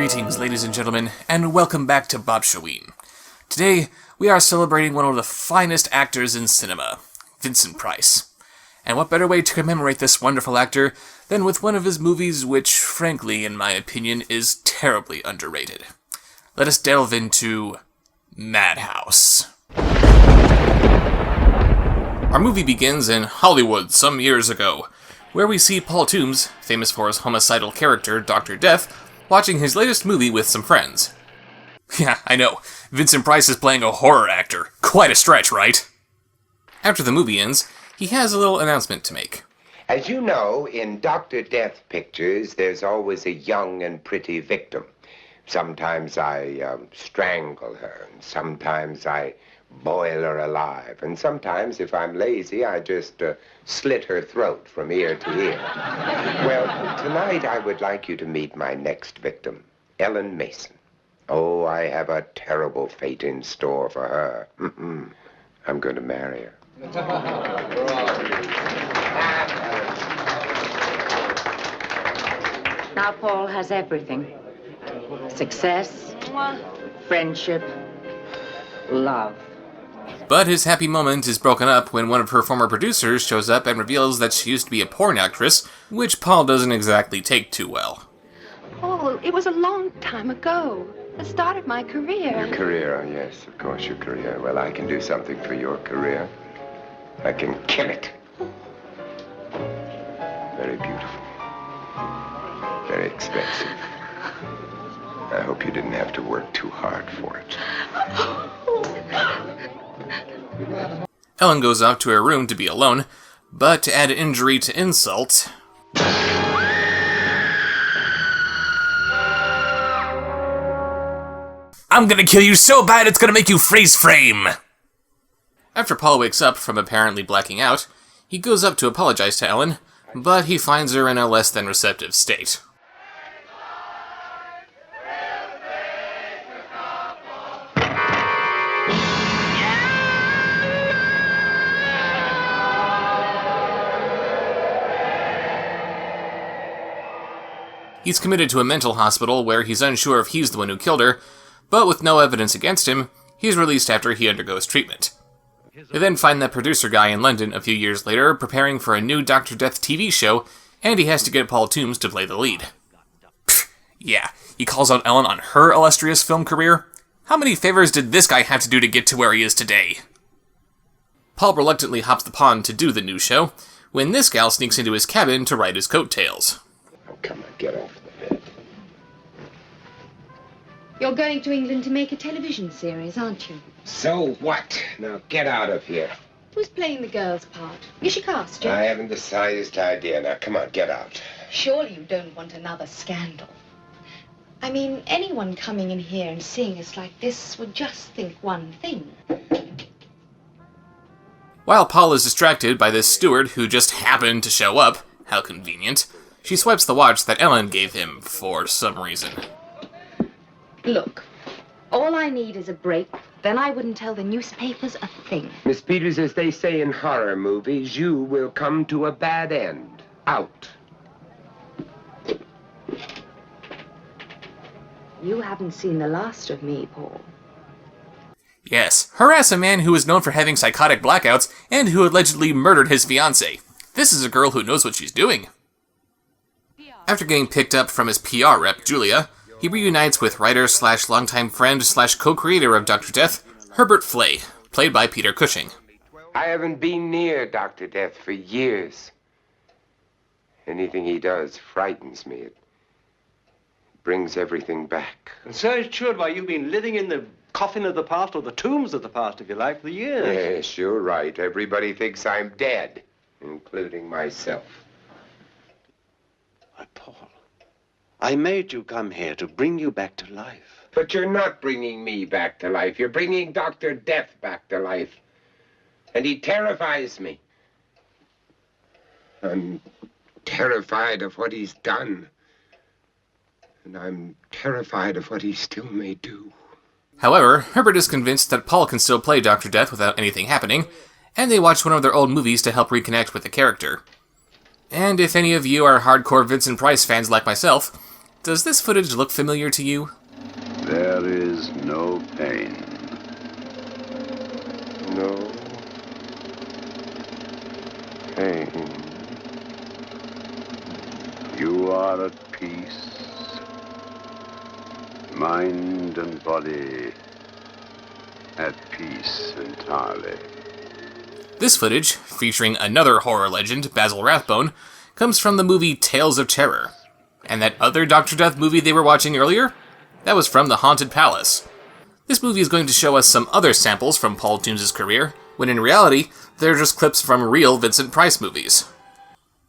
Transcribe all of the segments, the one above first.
Greetings, ladies and gentlemen, and welcome back to Bob Shaween. Today, we are celebrating one of the finest actors in cinema, Vincent Price. And what better way to commemorate this wonderful actor than with one of his movies which, frankly, in my opinion, is terribly underrated. Let us delve into Madhouse. Our movie begins in Hollywood some years ago, where we see Paul Toombs, famous for his homicidal character, Dr. Death, watching his latest movie with some friends. Yeah, I know. Vincent Price is playing a horror actor. Quite a stretch, right? After the movie ends, he has a little announcement to make. As you know, in Dr. Death pictures, there's always a young and pretty victim. Sometimes I strangle her, and sometimes I boil her alive, and sometimes, if I'm lazy, I just slit her throat from ear to ear. Well, tonight I would like you to meet my next victim, Ellen Mason. Oh, I have a terrible fate in store for her. I'm going to marry her. Now Paul has everything. Success, friendship, love. But his happy moment is broken up when one of her former producers shows up and reveals that she used to be a porn actress, which Paul doesn't exactly take too well. Paul, it was a long time ago. The start of my career. Your career, oh, yes, of course, your career. Well, I can do something for your career. I can kill it. Very beautiful. Very expensive. I hope you didn't have to work too hard for it. Ellen goes off to her room to be alone, but to add injury to insult, I'm gonna kill you so bad it's gonna make you freeze frame! After Paul wakes up from apparently blacking out, he goes up to apologize to Ellen, but he finds her in a less than receptive state. He's committed to a mental hospital where he's unsure if he's the one who killed her, but with no evidence against him, he's released after he undergoes treatment. They then find that producer guy in London a few years later preparing for a new Dr. Death TV show, and he has to get Paul Toombs to play the lead. Pfft, yeah, he calls out Ellen on her illustrious film career? How many favors did this guy have to do to get to where he is today? Paul reluctantly hops the pond to do the new show, when this gal sneaks into his cabin to ride his coattails. Oh, come on, get off the bed. You're going to England to make a television series, aren't you? So what? Now get out of here. Who's playing the girl's part? Is she cast yet? I haven't the slightest idea. Now, come on, get out. Surely you don't want another scandal. I mean, anyone coming in here and seeing us like this would just think one thing. While Paul is distracted by this steward who just happened to show up, how convenient, she swipes the watch that Ellen gave him for some reason. Look, all I need is a break, then I wouldn't tell the newspapers a thing. Miss Peters, as they say in horror movies, you will come to a bad end. Out. You haven't seen the last of me, Paul. Yes, harass a man who is known for having psychotic blackouts and who allegedly murdered his fiancée. This is a girl who knows what she's doing. After getting picked up from his PR rep, Julia, he reunites with writer/longtime friend/co-creator of Dr. Death, Herbert Flay, played by Peter Cushing. I haven't been near Dr. Death for years. Anything he does frightens me. It brings everything back. And so it should, why you've been living in the coffin of the past, or the tombs of the past, if you like, for years. Yes, you're right. Everybody thinks I'm dead. including myself. Why, Paul, I made you come here to bring you back to life. But you're not bringing me back to life. You're bringing Dr. Death back to life. And he terrifies me. I'm terrified of what he's done. And I'm terrified of what he still may do. However, Herbert is convinced that Paul can still play Dr. Death without anything happening, and they watch one of their old movies to help reconnect with the character. And if any of you are hardcore Vincent Price fans like myself, does this footage look familiar to you? There is no pain. No pain. You are at peace. Mind and body at peace entirely. This footage, featuring another horror legend, Basil Rathbone, comes from the movie Tales of Terror. And that other Dr. Death movie they were watching earlier? That was from The Haunted Palace. This movie is going to show us some other samples from Paul Toombs' career, when in reality, they're just clips from real Vincent Price movies.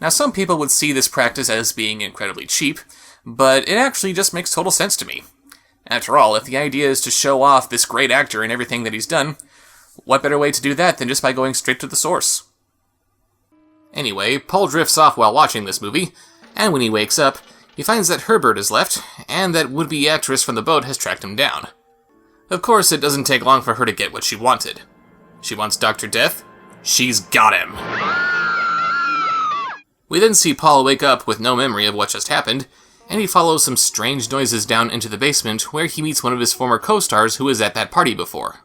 Now, some people would see this practice as being incredibly cheap, but it actually just makes total sense to me. After all, if the idea is to show off this great actor and everything that he's done, what better way to do that than just by going straight to the source? Anyway, Paul drifts off while watching this movie, and when he wakes up, he finds that Herbert is left, and that would-be actress from the boat has tracked him down. Of course, it doesn't take long for her to get what she wanted. She wants Dr. Death. She's got him. We then see Paul wake up with no memory of what just happened, and he follows some strange noises down into the basement where he meets one of his former co-stars who was at that party before.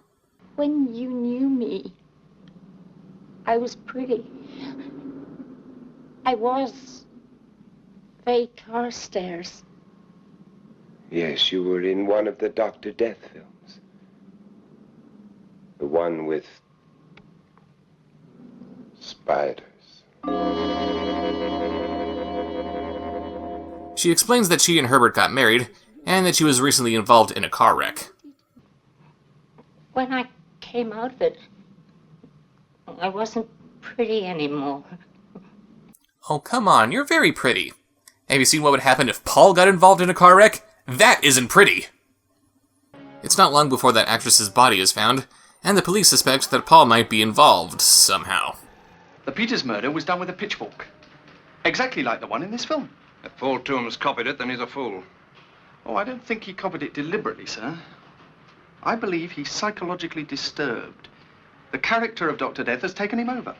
When you knew me, I was pretty. I was Faye Carstairs. Yes, you were in one of the Dr. Death films. The one with spiders. She explains that she and Herbert got married, and that she was recently involved in a car wreck. When I came out of it, I wasn't pretty anymore. Oh, come on, you're very pretty. Have you seen what would happen if Paul got involved in a car wreck? That isn't pretty! It's not long before that actress's body is found, and the police suspect that Paul might be involved somehow. The Peters murder was done with a pitchfork. Exactly like the one in this film. If Paul Toombs copied it, then he's a fool. Oh, I don't think he copied it deliberately, sir. I believe he's psychologically disturbed. The character of Dr. Death has taken him over.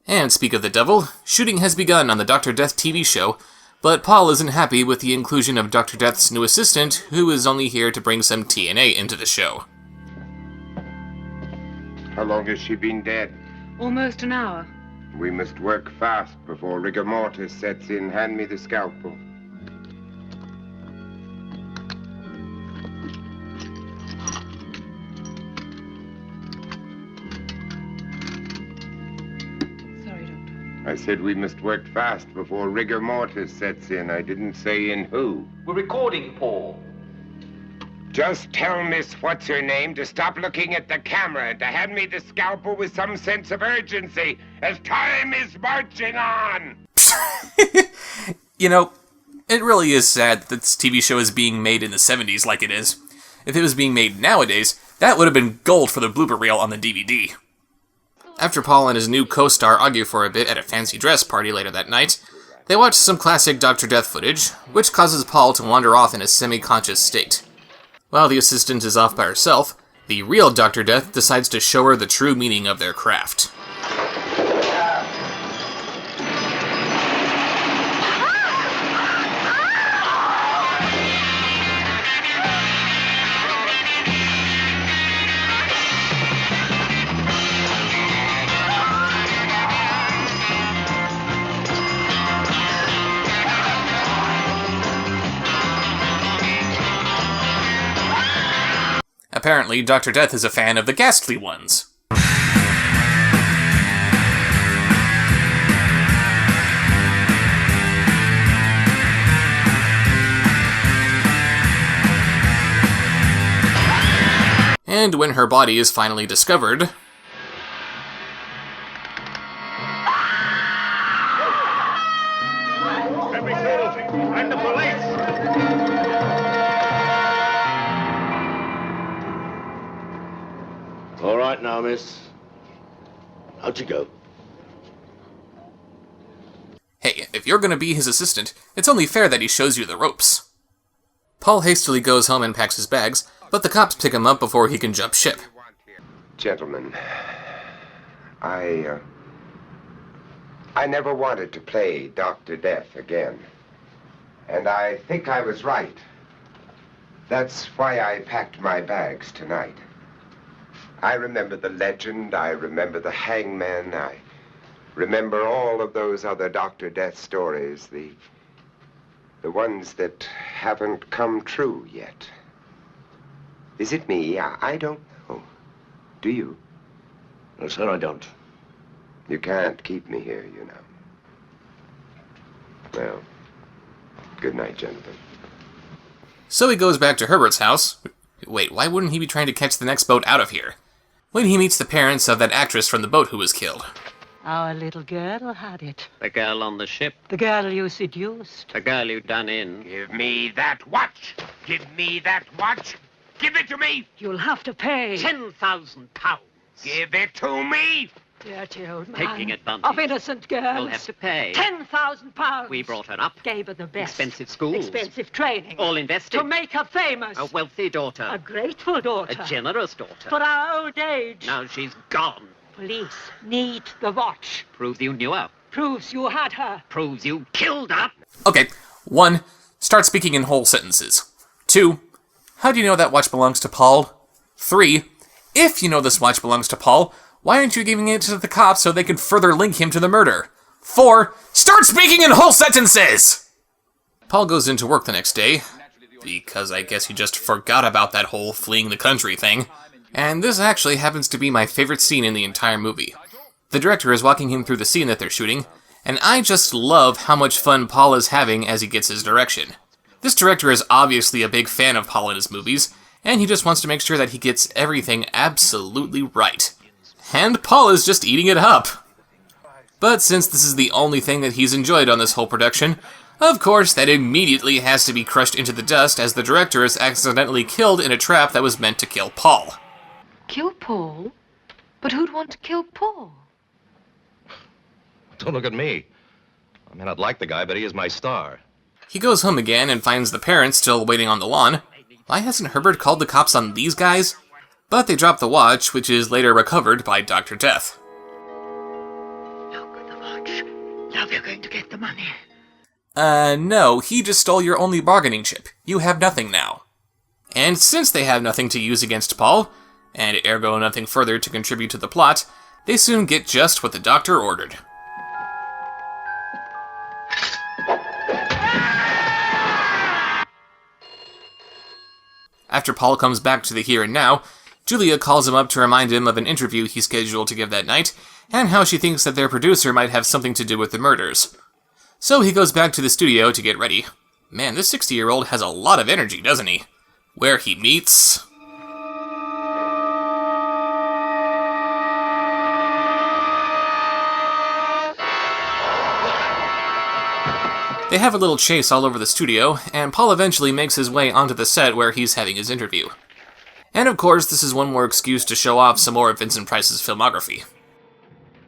And speak of the devil, shooting has begun on the Dr. Death TV show, but Paul isn't happy with the inclusion of Dr. Death's new assistant, who is only here to bring some TNA into the show. How long has she been dead? Almost an hour. We must work fast before rigor mortis sets in. Hand me the scalpel. Sorry, Doctor. I said we must work fast before rigor mortis sets in. I didn't say in who. We're recording, Paul. Just tell Miss What's-Her-Name to stop looking at the camera and to hand me the scalpel with some sense of urgency, as time is marching on! You know, it really is sad that this TV show is being made in the 70s like it is. If it was being made nowadays, that would have been gold for the blooper reel on the DVD. After Paul and his new co-star argue for a bit at a fancy dress party later that night, they watch some classic Dr. Death footage, which causes Paul to wander off in a semi-conscious state. While the assistant is off by herself, the real Dr. Death decides to show her the true meaning of their craft. Apparently, Dr. Death is a fan of the ghastly ones. And when her body is finally discovered, And the police! All right now, miss. Out you go. Hey, if you're gonna be his assistant, it's only fair that he shows you the ropes. Paul hastily goes home and packs his bags, but the cops pick him up before he can jump ship. Gentlemen, I never wanted to play Dr. Death again. And I think I was right. That's why I packed my bags tonight. I remember the legend, I remember the hangman, I remember all of those other Dr. Death stories, the ones that haven't come true yet. Is it me? I don't know. Do you? No, sir, I don't. You can't keep me here, you know. Well, good night, gentlemen. So he goes back to Herbert's house. Wait, why wouldn't he be trying to catch the next boat out of here? When he meets the parents of that actress from the boat who was killed. Our little girl had it. The girl on the ship. The girl you seduced. The girl you done in. Give me that watch! Give me that watch! Give it to me! You'll have to pay. £10,000. Give it to me! Dirty old man. Taking advantage. Of innocent girls. You'll have to pay. £10,000. We brought her up. Gave her the best. Expensive schools. Expensive training. All invested. To make her famous. A wealthy daughter. A grateful daughter. A generous daughter. For our old age. Now she's gone. Police need the watch. Proves you knew her. Proves you had her. Proves you killed her. Okay, 1. Start speaking in whole sentences. 2. How do you know that watch belongs to Paul? 3. If you know this watch belongs to Paul, why aren't you giving it to the cops so they can further link him to the murder? 4. Start speaking in whole sentences! Paul goes into work the next day, because I guess he just forgot about that whole fleeing the country thing. And this actually happens to be my favorite scene in the entire movie. The director is walking him through the scene that they're shooting, and I just love how much fun Paul is having as he gets his direction. This director is obviously a big fan of Paul in his movies, and he just wants to make sure that he gets everything absolutely right. And Paul is just eating it up. But since this is the only thing that he's enjoyed on this whole production, of course that immediately has to be crushed into the dust as the director is accidentally killed in a trap that was meant to kill Paul. Kill Paul? But who'd want to kill Paul? Don't look at me. I mean, I'd like the guy, but he is my star. He goes home again and finds the parents still waiting on the lawn. Why hasn't Herbert called the cops on these guys? But they drop the watch, which is later recovered by Dr. Death. Look at the watch. Now they're going to get the money. No, he just stole your only bargaining chip. You have nothing now. And since they have nothing to use against Paul, and ergo nothing further to contribute to the plot, they soon get just what the doctor ordered. After Paul comes back to the here and now, Julia calls him up to remind him of an interview he's scheduled to give that night, and how she thinks that their producer might have something to do with the murders. So he goes back to the studio to get ready. Man, this 60-year-old has a lot of energy, doesn't he? Where he meets... They have a little chase all over the studio, and Paul eventually makes his way onto the set where he's having his interview. And of course, this is one more excuse to show off some more of Vincent Price's filmography.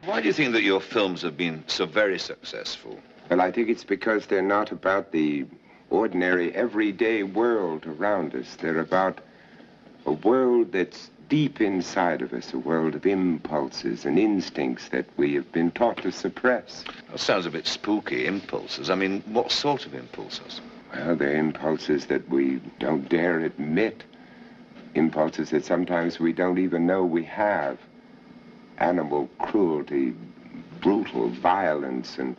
Why do you think that your films have been so very successful? Well, I think it's because they're not about the ordinary, everyday world around us. They're about a world that's deep inside of us, a world of impulses and instincts that we have been taught to suppress. That sounds a bit spooky, impulses. I mean, what sort of impulses? Well, they're impulses that we don't dare admit. Impulses that sometimes we don't even know we have. Animal cruelty, brutal violence, and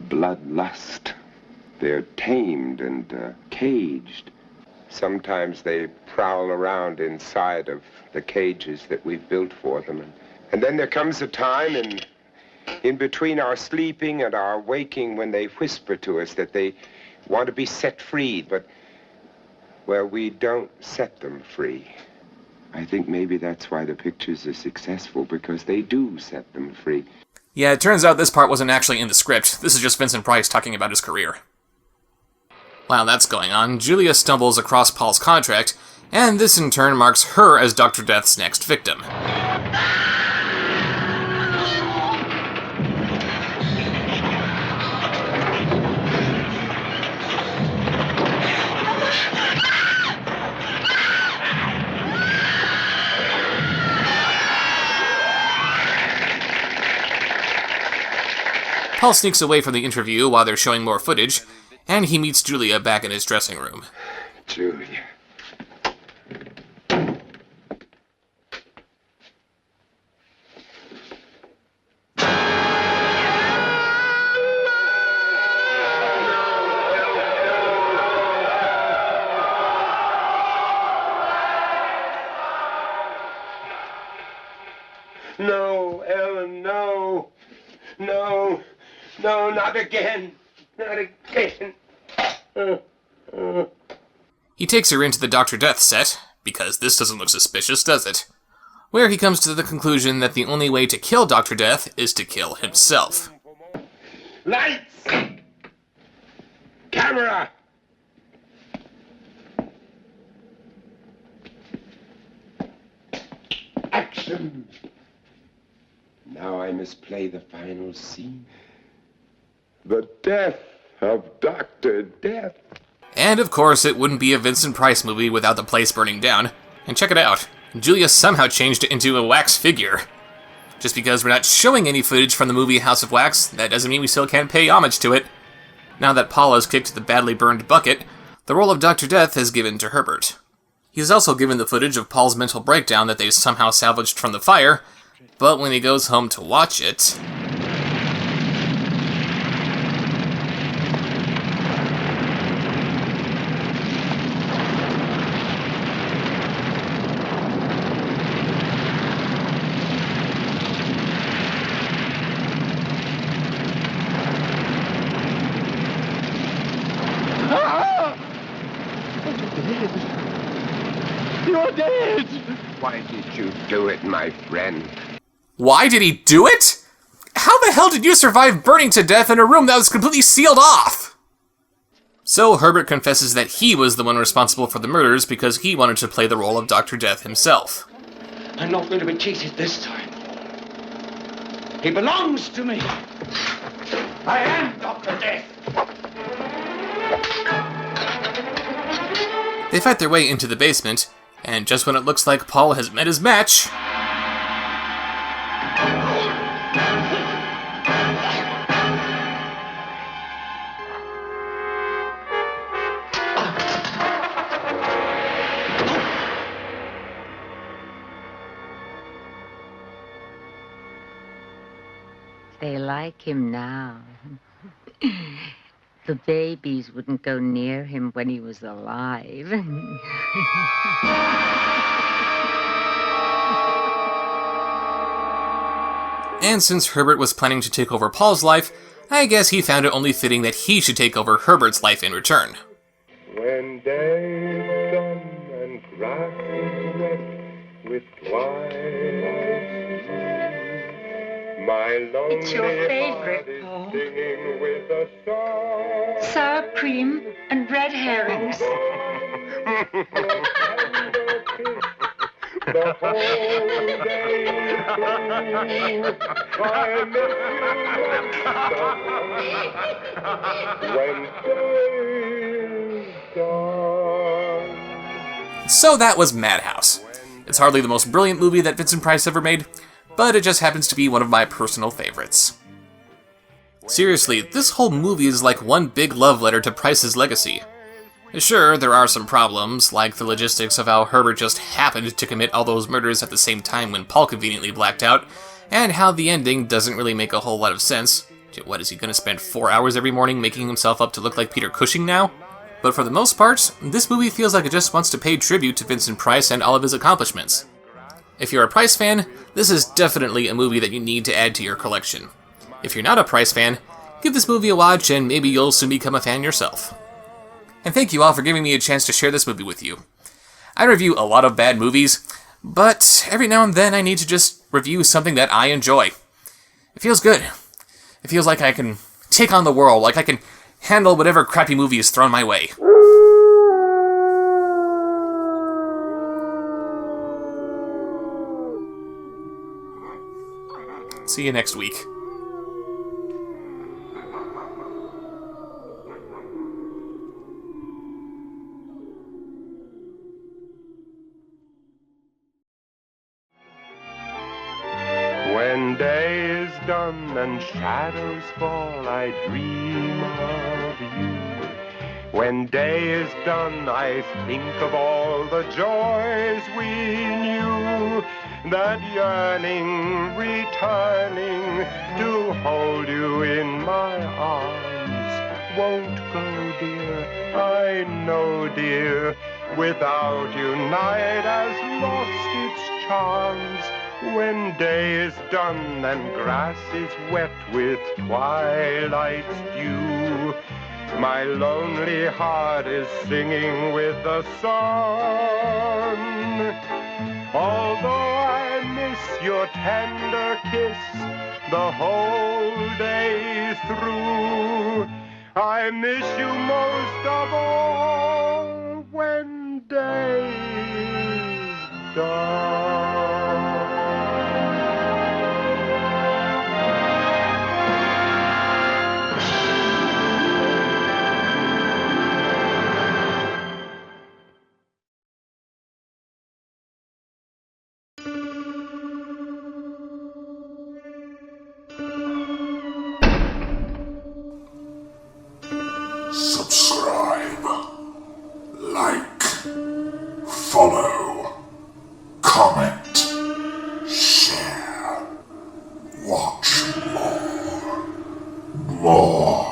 bloodlust. They're tamed and caged. Sometimes they prowl around inside of the cages that we've built for them. And then there comes a time in between our sleeping and our waking when they whisper to us that they want to be set free, but, well, we don't set them free. I think maybe that's why the pictures are successful, because they do set them free. Yeah, it turns out this part wasn't actually in the script. This is just Vincent Price talking about his career. While that's going on, Julia stumbles across Paul's contract, and this in turn marks her as Dr. Death's next victim. Paul sneaks away from the interview while they're showing more footage, and he meets Julia back in his dressing room. Julia. No, Ellen, no. No. No, not again. Not again. He takes her into the Dr. Death set, because this doesn't look suspicious, does it? Where he comes to the conclusion that the only way to kill Dr. Death is to kill himself. Lights! Camera! Action! Now I must play the final scene. The death of Dr. Death. And of course, it wouldn't be a Vincent Price movie without the place burning down. And check it out, Julia somehow changed it into a wax figure. Just because we're not showing any footage from the movie House of Wax, that doesn't mean we still can't pay homage to it. Now that Paul has kicked the badly burned bucket, the role of Dr. Death is given to Herbert. He's also given the footage of Paul's mental breakdown that they somehow salvaged from the fire, but when he goes home to watch it... You're dead! Why did you do it, my friend? Why did he do it? How the hell did you survive burning to death in a room that was completely sealed off? So Herbert confesses that he was the one responsible for the murders because he wanted to play the role of Dr. Death himself. I'm not going to be cheated this time. He belongs to me. I am Dr. Death. They fight their way into the basement, and just when it looks like Paul has met his match... They like him now. The babies wouldn't go near him when he was alive. And since Herbert was planning to take over Paul's life, I guess he found it only fitting that he should take over Herbert's life in return. When day's done and grass is wet with twilight, my lonely It's your favorite, heart is Paul. singing with a song. Sour cream and red herrings. The whole day through, I miss you when day's done. So that was Madhouse. It's hardly the most brilliant movie that Vincent Price ever made, but it just happens to be one of my personal favorites. Seriously, this whole movie is like one big love letter to Price's legacy. Sure, there are some problems, like the logistics of how Herbert just happened to commit all those murders at the same time when Paul conveniently blacked out, and how the ending doesn't really make a whole lot of sense. What, is he gonna spend 4 hours every morning making himself up to look like Peter Cushing now? But for the most part, this movie feels like it just wants to pay tribute to Vincent Price and all of his accomplishments. If you're a Price fan, this is definitely a movie that you need to add to your collection. If you're not a Price fan, give this movie a watch and maybe you'll soon become a fan yourself. And thank you all for giving me a chance to share this movie with you. I review a lot of bad movies, but every now and then I need to just review something that I enjoy. It feels good. It feels like I can take on the world, like I can handle whatever crappy movie is thrown my way. See you next week. When day is done and shadows fall, I dream of you. When day is done, I think of all the joys we knew. That yearning, returning to hold you in my arms. Won't go, dear, I know, dear. Without you, night has lost its charms. When day is done and grass is wet with twilight's dew, my lonely heart is singing with the sun. Although I miss your tender kiss the whole day through, I miss you most of all when day is done. Subscribe, like, follow, comment, share, watch more.